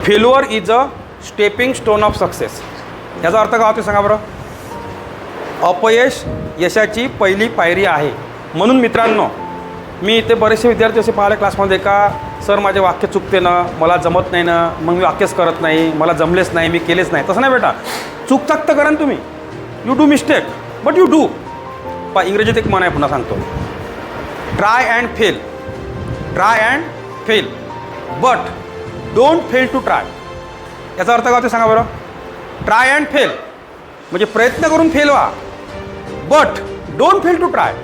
Failure is a stepping stone of success. याचा अर्थ काय होतो सांगा बरं. अपयश यशाची पहिली पायरी आहे. म्हणून मित्रांनो, मी इथे बरेचसे विद्यार्थी असे पाहिले क्लासमध्ये का सर माझे वाक्य चुकते ना, मला जमत नाही ना, मग मी वाक्यच करत नाही, मला जमलेच नाही, मी केलेच नाही. तसं नाही बेटा, चुकचाक तर करा ना तुम्ही. You do mistake but you do. इंग्रजीत एक म्हण आहे, पुन्हा सांगतो. Try and fail, try and fail but don't fail to try. याचा अर्थ काय होतो सांगा बरं. ट्राय अँड फेल म्हणजे प्रयत्न करून फेल व्हा, but don't fail to try.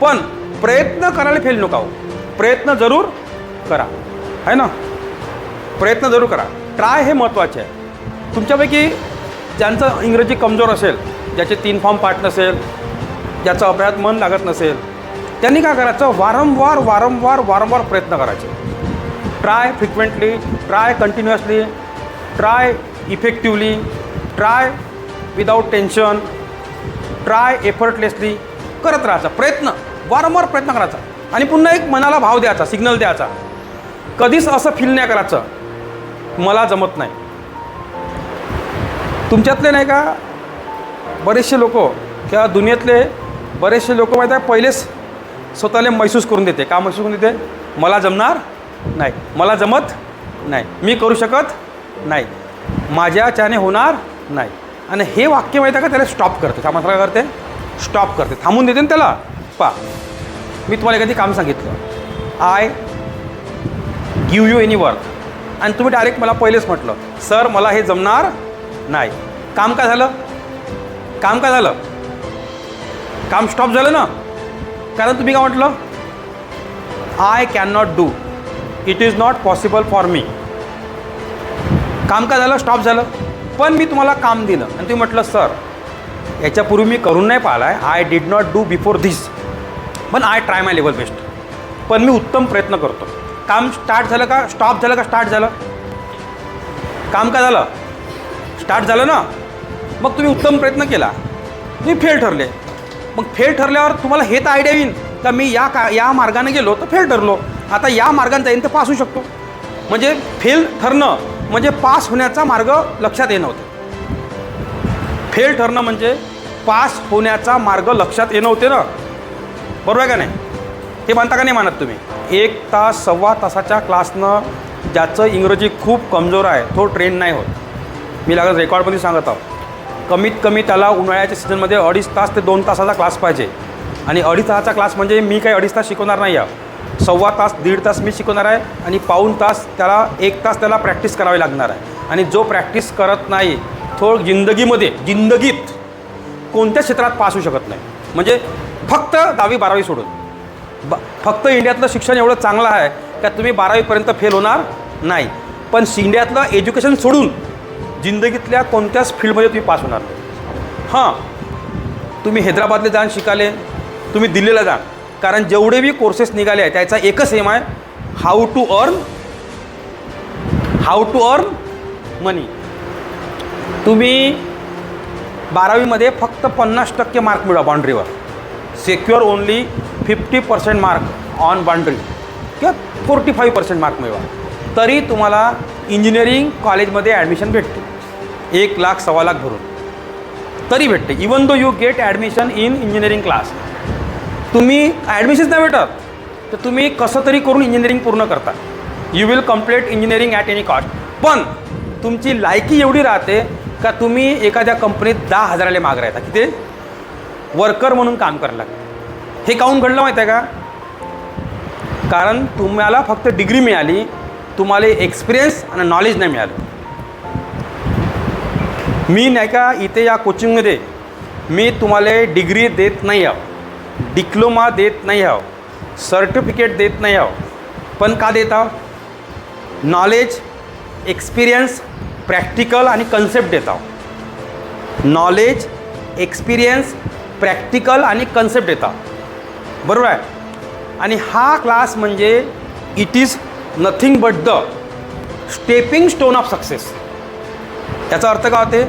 पण प्रयत्न करायला फेल नका हो. प्रयत्न जरूर करा, आहे ना. प्रयत्न जरूर करा. ट्राय हे महत्त्वाचे आहे. तुमच्यापैकी ज्यांचं इंग्रजी कमजोर असेल, ज्याचे 3 फॉर्म पाठ नसेल, ज्याचं अभ्यासात मन लागत नसेल, त्यांनी काय करायचं, वारंवार वारंवार वारंवार प्रयत्न करायचे. Try frequently, try continuously, try effectively, try without tension, try effortlessly करत राहायचा. प्रयत्न वारंवार प्रयत्न करायचा. आणि पुन्हा एक मनाला भाव द्यायचा, सिग्नल द्यायचा. कधीच असं फील नाही करायचं मला जमत नाही. तुमच्यातले नाही का बरेचसे लोक किंवा दुनियेतले बरेचसे लोक माहीत आहे, पहिलेच स्वतःला महसूस करून देते. का महसूस करून देते, मला जमणार नाही, मला जमत नाही, मी करू शकत नाही, माझ्याच्याने होणार नाही. आणि हे वाक्य माहीत आहे का, त्याला स्टॉप करते. का काय करते, स्टॉप करते, थांबून देते ना त्याला. मी तुम्हाला एखादी काम सांगितलं, I give you any work, आणि तुम्ही डायरेक्ट मला पहिलेच म्हटलं सर मला हे जमणार नाही. काम काय झालं, काम काय झालं, काम स्टॉप झालं ना. कारण तुम्ही काय म्हटलं, I can not do, it is not possible for me. काम काय झालं, स्टॉप झालं. पण मी तुम्हाला काम दिलं आणि तुम्ही म्हटलं सर याच्यापूर्वी मी करून नाही पाहिला आहे, I did not do before this, पण I try my level best. पण मी उत्तम प्रयत्न करतो. काम स्टार्ट झालं का, स्टॉप झालं का, स्टार्ट झालं. काम काय झालं, स्टार्ट झालं ना. मग तुम्ही उत्तम प्रयत्न केला, तुम्ही फेल ठरले. मग फेल ठरल्यावर तुम्हाला हे तर आयडिया येईल का मी या मार्गाने गेलो तर फेल ठरलो, आता या मार्गाने जाईन तर पास होऊ शकतो. म्हणजे फेल ठरणं म्हणजे पास होण्याचा मार्ग लक्षात येणं होतं. फेल ठरणं म्हणजे पास होण्याचा मार्ग लक्षात येणं होते ना. बरोबर आहे का नाही. हे मानता का नाही मानत तुम्ही. 1 तास 1.25 तासाच्या क्लासनं ज्याचं इंग्रजी खूप कमजोर आहे तो ट्रेन नाही होत. मी लागत रेकॉर्डमध्ये सांगत आहोत. कमीत कमी त्याला उन्हाळ्याच्या सीझनमध्ये 2.5 तास ते 2 तासाचा क्लास पाहिजे. आणि 2.5 तासाचा क्लास म्हणजे मी काही 2.5 तास शिकवणार नाही आहे. 1.25 तास 1.5 तास मी शिकवणार आहे आणि पाऊण तास त्याला 1 तास त्याला प्रॅक्टिस करावी लागणार आहे. आणि जो प्रॅक्टिस करत नाही तो जिंदगीत कोणत्या क्षेत्रात पास होऊ शकत नाही. म्हणजे फक्त 10वी 12वी सोडून फक्त इंडियातलं शिक्षण एवढं चांगलं आहे का तुम्ही 12वीपर्यंत फेल होणार नाही. पण इंडियातलं एज्युकेशन सोडून जिंदगीतल्या कोणत्याच फील्डमध्ये तुम्ही पास होणार नाही. हां, तुम्ही हैदराबादला जाऊन शिकाले, तुम्ही दिल्लीला जा, कारण जेवढे बी कोर्सेस निघाले आहे त्याचा एकच एम आहे, हाऊ टू अर्न मनी. तुम्ही 12वीमध्ये फक्त 50% मार्क मिळवा बाउंड्रीवर. Secure only 50% mark on boundary किंवा 45% मार्क मिळवा, तरी तुम्हाला इंजिनिअरिंग कॉलेजमध्ये ॲडमिशन भेटते. 1 लाख 1.25 लाख भरून तरी भेटते. Even though you get admission in engineering class. तुम्ही ॲडमिशन्स नाही भेटत तर तुम्ही कसं तरी करून इंजिनिअरिंग पूर्ण करता. You will complete engineering at any cost. पण तुमची लायकी एवढी राहते का तुम्ही एखाद्या कंपनीत 10,000ला माग राहता की ते वर्कर म्हणून काम करायला लागतं. हे काहून घडलं माहीत आहे का. कारण तुम्हाला फक्त डिग्री मिळाली, तुम्हाला एक्सपिरियन्स आणि नॉलेज नाही मिळालं. मी नाही का इथे या कोचिंगमध्ये मी तुम्हाला डिग्री देत नाही आहो, डिप्लोमा देत नाही आहो, सर्टिफिकेट देत नाही आहो. पण का देत आहो, नॉलेज, एक्सपिरियन्स, प्रॅक्टिकल आणि कन्सेप्ट देत आहो. नॉलेज, एक्सपिरियन्स, प्रॅक्टिकल आणि कन्सेप्ट देत आहो. बरोबर आहे. आणि हा क्लास म्हणजे it is nothing but the stepping stone of success. याचा अर्थ काय होते,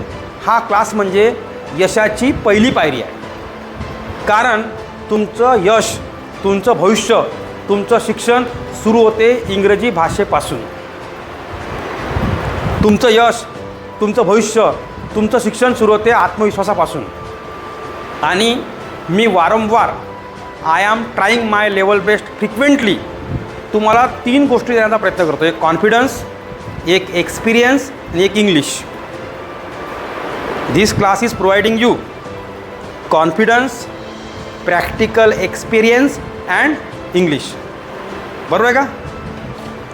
हा क्लास म्हणजे यशाची पहिली पायरी आहे. कारण तुमचं यश, तुमचं भविष्य, तुमचं शिक्षण सुरू होते इंग्रजी भाषेपासून. तुमचं यश, तुमचं भविष्य, तुमचं शिक्षण सुरू होते आत्मविश्वासापासून. आणि मी वारंवार I am trying my level best frequently तुम्हाला 3 गोष्टी देण्याचा प्रयत्न करतो. एक कॉन्फिडन्स, एक एक्सपिरियन्स आणि एक English. This class is providing you confidence, practical experience and English. बरोबर आहे का?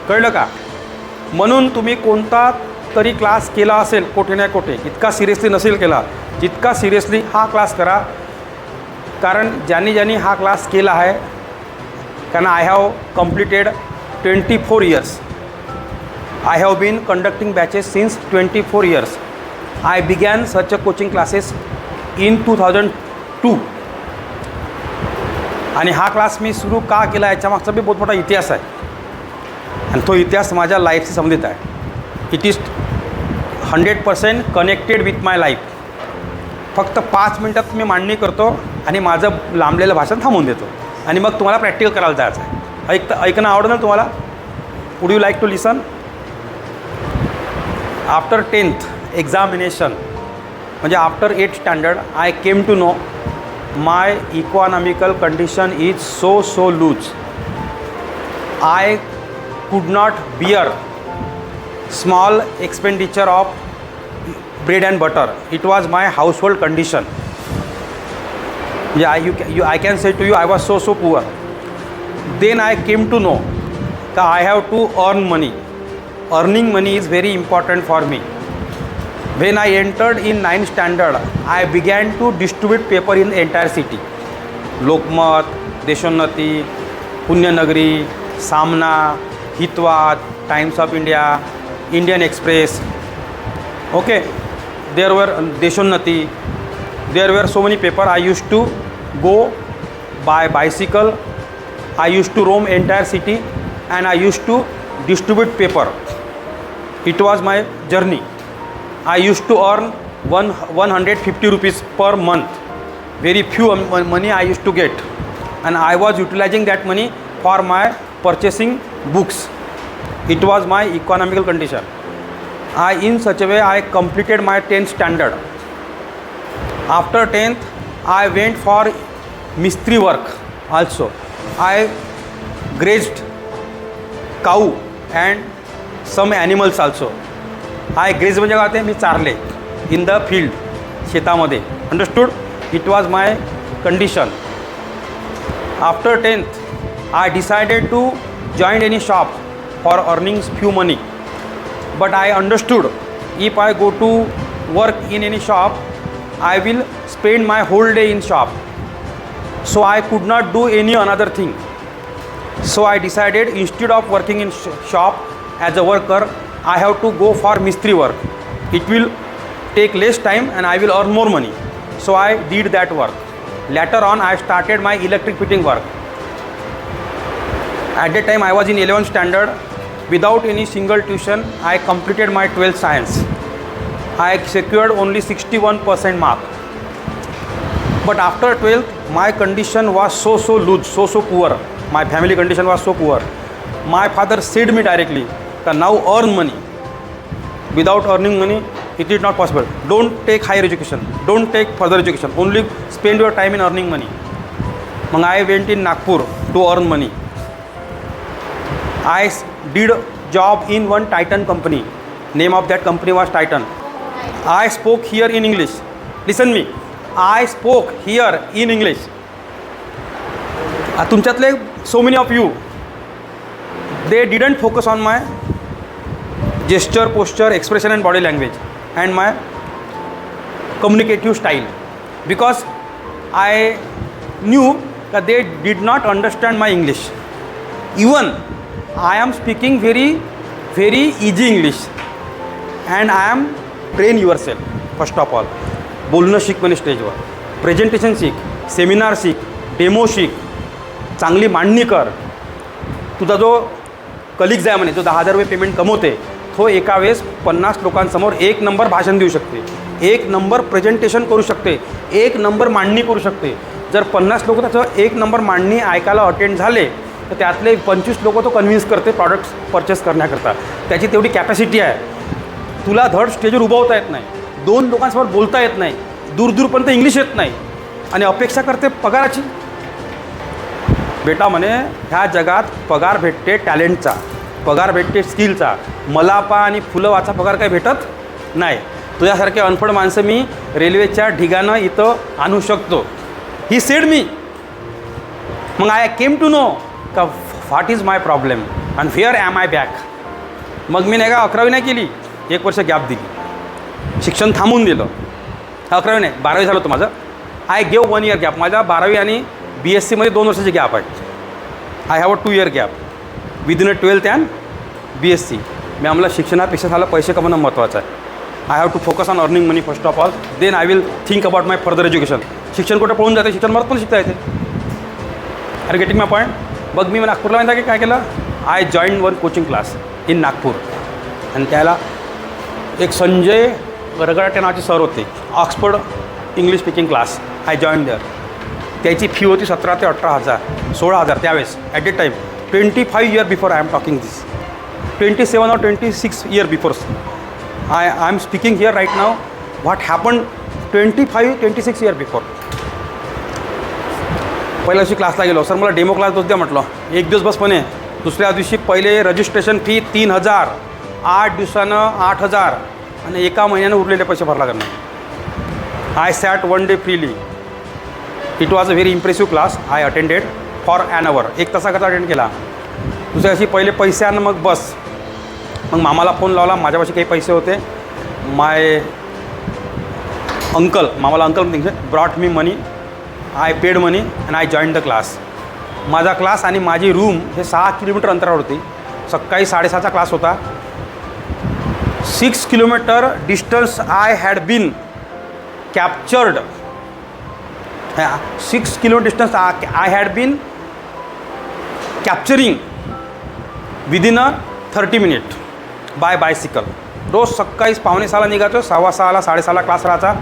कळलं का? म्हणून तुम्ही कोणता तरी क्लास केला असेल कुठे ना कुठे, इतका सिरियसली नसेल केला जितका सिरियसली हा क्लास करा. कारण ज्यांनी हा क्लास केला आहे कारण I have completed 24 years. I have been conducting batches since 24 years. I began such a coaching classes in 2002. आणि हा क्लास मी सुरू का केला याच्या मागचा बी बहुत मोठा इतिहास आहे आणि तो इतिहास माझ्या लाईफशी संबंधित आहे. It is 100% connected with my life. फक्त 5 मिनटात मी मांडणी करतो आणि माझं लांबलेलं भाषण थांबवून देतो आणि मग तुम्हाला प्रॅक्टिकल करायला जायचं आहे. ऐकणं आवडतं ना तुम्हाला? Would you like to listen? After 10th examination म्हणजे after 8th standard I came to know my economical condition is so loose. I could not bear small expenditure of bread and butter. It was my household condition. Yeah, I can say to you, I was so poor. Then I came to know that I have to earn money. Earning money is very important for me. When I entered in 9th standard, I began to distribute paper in the entire city. Lokmat, Deshonnati, Punyanagarhi, Samna, Hitwat, Times of India, Indian Express. Okay. There were Deshonnati, there were so many paper. I used to go by bicycle. I used to roam entire city and I used to distribute paper. It was my journey. I used to earn 150 rupees per month. Very few money I used to get and I was utilizing that money for my purchasing books. It was my economical condition. In such a way I completed my 10th standard. After 10th I went for mistri work also. I grazed cow and some animals also. I grazed म्हणजे काय होते? मी चारले in the field, शेतामध्ये. Understood? It was my condition. After 10th I decided to join any shop for earning few money. But I understood if I go to work in any shop, I will spend my whole day in shop. So I could not do any another thing. So I decided instead of working in shop as a worker, I have to go for mistri work. It will take less time and I will earn more money. So I did that work. Later on I started my electric fitting work. At that time I was in 11th standard. Without any single tuition, I completed my 12th science. I secured only 61% mark. But after 12th, my condition was so loose, so poor. My family condition was so poor. My father said me directly, that now earn money. Without earning money, it is not possible. Don't take higher education. Don't take further education. Only spend your time in earning money. Then I went in Nagpur to earn money. I did job in one Titan company. Name of that company was Titan. I spoke here in English. Listen me. I spoke here in English. तुमच्यातले so many of you, they didn't focus on my gesture, posture, expression and body language and my communicative style because I knew that they did not understand my English. Even I am speaking very easy English and I am train yourself. First of all, बोलणं शिक म्हणे स्टेजवर, presentation शिक, seminar शिक, demo शिक, चांगली मांडणी कर. तुझा जो कलिग्ज आहे म्हणे जो 10,000 रुपये पेमेंट कमवते तो एका वेळेस 50 लोकांसमोर 1 नंबर भाषण देऊ शकते, 1 नंबर प्रेझेंटेशन करू शकते, 1 नंबर मांडणी करू शकते. जर 50 लोक त्याचं 1 नंबर मांडणी ऐकायला अटेंड झाले तर त्यातले 25 लोक तो कन्व्हिन्स करते प्रॉडक्ट्स परचेस करण्याकरता. त्याची तेवढी कॅपॅसिटी आहे. तुला धड स्टेजवर उभवता येत नाही, 2 लोकांसमोर बोलता येत नाही, दूरपर्यंत इंग्लिश येत नाही आणि अपेक्षा करते पगाराची. बेटा म्हणे ह्या जगात पगार भेटते टॅलेंटचा, पगार भेटते स्किलचा, मला आणि फुलं वाचा पगार काही भेटत नाही. तुझ्यासारखे अनफड माणसं मी रेल्वेच्या ढिगानं इथं आणू शकतो. ही सेड मी. मग आय केम टू नो का what is my problem and where am I back. मग मी नाही का 11वी नाही केली, 1 वर्ष गॅप दिली, शिक्षण थांबून दिलं. 11वी नाही 12वी झालं होतं माझं. I gave 1 year gap. माझ्या 12वी आणि BSc मध्ये 2 वर्षाची गॅप आहे. I have a 2 year gap within a 12th and BSc. मी आम्हाला शिक्षणापेक्षा झालं पैसे कमवणं महत्त्वाचं आहे. I have to focus on earning money first of all, then I will think about my further education. शिक्षण कुठं पळून जाते, शिक्षण परत पण शिकता येते. Are getting my point. मग मी नागपूरला माहिती की काय केलं, I join 1 coaching class in Nagpur. आणि त्याला एक संजय रगडाटे नावाचे सर होते, Oxford English speaking class. I join there. त्याची फी होती 17,000 ते 18,000, 16,000 त्यावेळेस. At a time 25 year before I am talking this, 27 or 26 year before. I am speaking here right now. What happened 25-26 year before. पहिल्या दिवशी क्लासला गेलो, sir मला demo class दोन द्या म्हटलं. 1 दिवस बस म्हणे. दुसऱ्या दिवशी पहिले रजिस्ट्रेशन फी 3,000, 8 दिवसानं 8,000 आणि 1 महिन्यानं उरलेले पैसे भरला करणार. I sat 1 day freely. It was a very impressive class. I attended for an hour. 1 तासाकरता अटेंड केला. दुसऱ्या दिवशी पहिले पैसे आण मग बस. मग मामाला फोन लावला, माझ्यापाशी काही पैसे होते. माय अंकल, मामाला अंकल म्हणते, brought me money. I paid money and I join the class. माझा क्लास आणि माझी रूम हे 6 किलोमीटर अंतरावर होती. सकाळी 6:30चा क्लास होता. 6 kilometre distance I had been captured. 6 kilometre distance I had been capturing within a 30 minute by bicycle. रोज सकाळी 5:45 निघायचो, 6:15 6:30 क्लास राहायचा.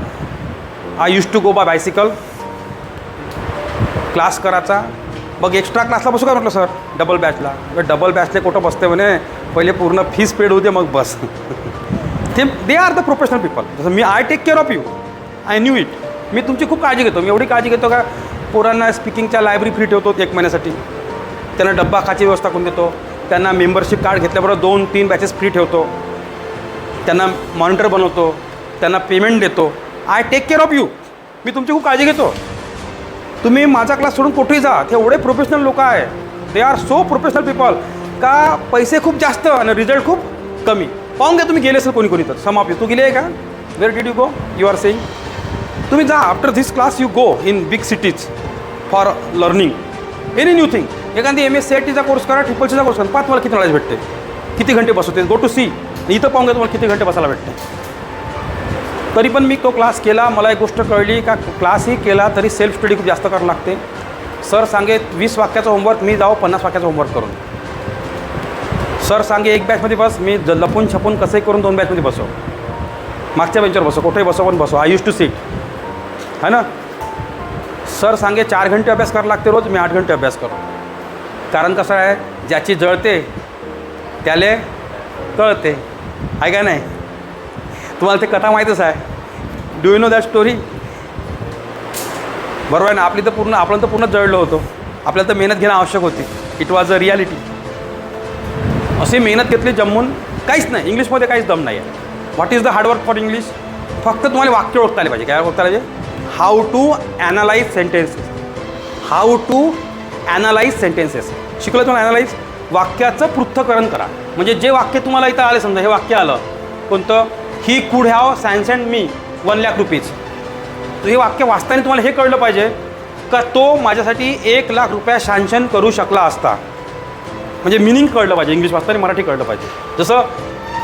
I use to go by bicycle. Class करायचा. मग एक्स्ट्रा क्लासला बसू का म्हटलं सर, डबल बॅचला. डबल बॅचले कुठं बसते म्हणे, पहिले पूर्ण फीस पेड होते मग बस. They are the professional people. जसं मी I take care of you, I knew it. मी तुमची खूप काळजी घेतो. मी एवढी काळजी घेतो का पोरांना स्पीकिंगच्या लायब्ररी फ्री ठेवतो 1 महिन्यासाठी. त्यांना डब्बा खाची व्यवस्था करून देतो. त्यांना मेंबरशिप कार्ड घेतल्याबरोबर 2-3 बॅचेस फ्री ठेवतो. त्यांना मॉनिटर बनवतो. त्यांना पेमेंट देतो. I take care of you. मी तुमची खूप काळजी घेतो. तुम्ही माझा क्लास सोडून कुठेही जा, ते एवढे प्रोफेशनल लोक आहे. They are so professional people का पैसे खूप जास्त आणि रिझल्ट खूप कमी. पाहून घ्या, तुम्ही गेले असेल कोणी कोणी तर. सम ऑफ यू, तू गेले आहे का? Where did you go? You are saying तुम्ही जा. After this class you go in big cities for learning any new thing. एखादी MSCITचा कोर्स करा, CCCचा कोर्स करा. पाच तुम्हाला किती नॉलेज भेटते, किती घंटे बसवते. Go to see. इथं पाहून घ्या तुम्हाला किती घंटे बसायला भेटते. तरी पण मी तो क्लास केला. मला एक गोष्ट कळली का क्लासही केला तरी सेल्फ स्टडी खूप जास्त करावं लागते. सर सांगे 20 वाक्याचा होमवर्क, मी जाऊ 50 वाक्याचा होमवर्क करून. सर सांगे 1 बॅचमध्ये बस, मी लपून छपून कसंही करून 2 बॅचमध्ये बसव. मागच्या बेंचवर बसव, कुठेही बसव पण बसव. आय यूज टू सीट है ना. सर सांगे 4 घंटे अभ्यास करायला लागते रोज, मी 8 घंटे अभ्यास करतो. कारण कसं आहे, ज्याची जळते त्याले कळते, आहे का नाही. तुम्हाला ते कथा माहीतच आहे. Do you know that story. बरोबर आहे ना. आपण तर पूर्ण जळलो होतो. आपल्याला तर मेहनत घेणं आवश्यक होती. It was a reality. अशी मेहनत घेतली जमून. काहीच नाही इंग्लिशमध्ये, काहीच दम नाही आहे. What is the hard work for English. फक्त तुम्हाला वाक्य ओळखता आले पाहिजे. काय ओळखता आले पाहिजे? How to analyse sentences. How to analyse sentences शिकलं तुम्हाला. ॲनालाइज वाक्याचं पृथक्करण करा. म्हणजे जे वाक्य तुम्हाला इथं आले, समजा हे वाक्य आलं कोणतं, he could have sanctioned me 1 lakh rupees. तर हे वाक्य वाचताना तुम्हाला हे कळलं पाहिजे का तो माझ्यासाठी 1 लाख रुपये सँक्शन करू शकला असता. म्हणजे मिनिंग कळलं पाहिजे. इंग्लिश वाचताना मराठी कळलं पाहिजे. जसं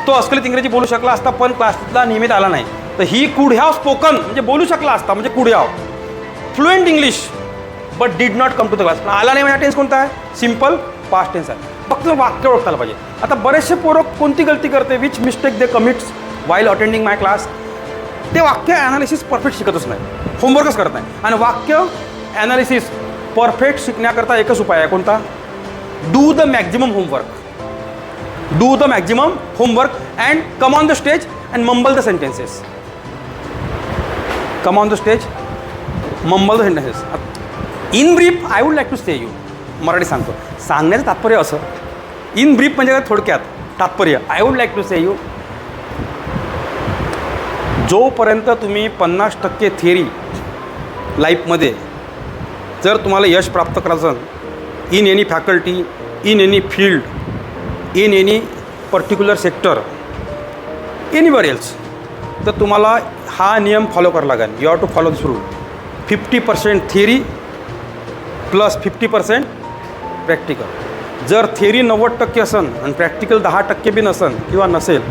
तो अस्खलित इंग्रजी बोलू शकला असता पण क्लासला नियमित आला नाही, तर ही कुड हॅव स्पोकन म्हणजे बोलू शकला असता, म्हणजे could have fluent English but did not come to the class. आला नाही म्हणजे टेन्स कोणता आहे? सिम्पल पास्ट टेन्स आहे. फक्त वाक्य ओळखायला पाहिजे. आता बरेचसे पोरं कोणती गलती करते, which mistake they commits while attending my class. ते वाक्य ॲनालिसिस परफेक्ट शिकतच नाही, होमवर्कच करत नाही. आणि वाक्य ॲनालिसिस परफेक्ट शिकण्याकरता एकच उपाय आहे. कोणता? Do the maximum homework. Do the maximum homework and come on the stage and mumble the sentences. Come on the stage, mumble the sentences. In brief I would like to say you, Marathi सांगतो, सांगण्याचं तात्पर्य असं, in brief म्हणजे काय थोडक्यात तात्पर्य, I would like to say you, जोपर्यंत तुम्ही 50% थिअरी लाईफमध्ये जर तुम्हाला यश प्राप्त करायचं in any faculty, in any field, in any particular sector, anywhere else, तर तुम्हाला हा नियम फॉलो करावा लागेल. You have to follow this rule. 50% theory plus 50% practical. जर थिअरी 90% असेल आणि प्रॅक्टिकल 10% बी नसेल किंवा नसेल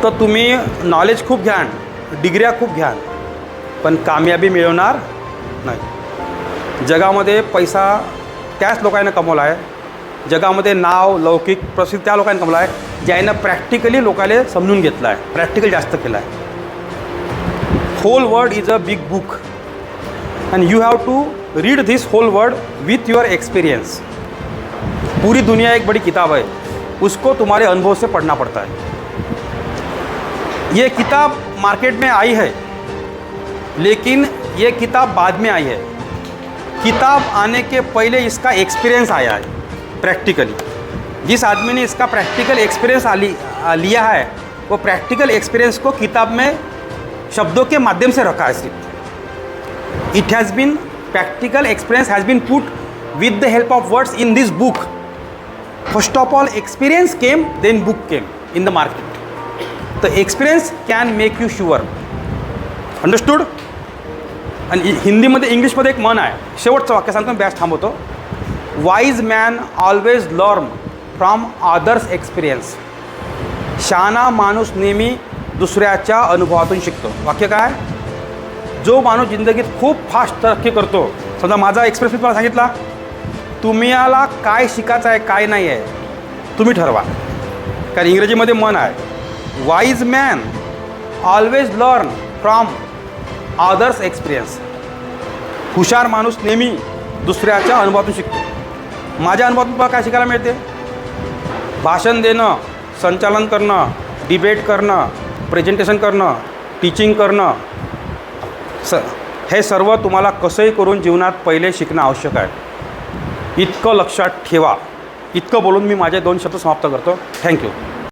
तर तुम्ही नॉलेज खूप घ्याल, डिग्र्या खूप घ्याल, पण कामयाबी मिळवणार नाही. जगामध्ये पैसा त्याच लोकांना कमवला आहे, जगामध्ये नाव लौकिक प्रसिद्ध त्या लोकांनी कमवला आहे ज्यानं प्रॅक्टिकली लोकांना समजून घेतलं आहे, प्रॅक्टिकल जास्त केलं आहे. Whole world is a big book and you have to read this whole world with your experience. पूरी दुनिया एक बड़ी किताब है, उसको तुम्हारे अनुभव से पढ़ना पड़ता है. ये किताब मार्केट में आई है लेकिन ये किताब बाद में आई है. किताब आने के पहले इसका एक्सपीरियंस आया है प्रैक्टिकली. जिस आदमी ने इसका प्रैक्टिकल एक्सपीरियंस लिया है वो प्रैक्टिकल एक्सपीरियंस को किताब में शब्दों के माध्यम से रखा है. सिर्फ it has been practical experience has been put with the help of words in this book. First of all experience came, then book came in the market. The experience can make you sure. Understood? आणि हिंदीमध्ये इंग्लिशमध्ये एक म्हण आहे, शेवटचं वाक्य सांगतो batch थांबवतो. Wise man always learn from others experience. शहाणा माणूस नेहमी दुसऱ्याच्या अनुभवातून शिकतो. वाक्य काय? जो माणूस जिंदगीत खूप फास्ट तरक्की करतो, समजा माझा एक्सपिरियन्स मी तुम्हाला सांगितला, तुम्हाला काय शिकायचं आहे काय नाही आहे तुम्ही ठरवा. कारण इंग्रजीमध्ये म्हण आहे, wise man always learn from others experience. हुशार माणूस नेहमी दुसऱ्याच्या अनुभवातून शिकतो. माझ्या अनुभवातून तुम्हाला काय शिकायला मिळते? भाषण देणं, संचालन करणं, डिबेट करणं, प्रेझेंटेशन करणं, टीचिंग करणं, हे सर्व तुम्हाला कसंही करून जीवनात पहिले शिकणं आवश्यक आहे. इतकं लक्षात ठेवा. इतकं बोलून मी माझे 2 शब्द समाप्त करतो. थँक्यू.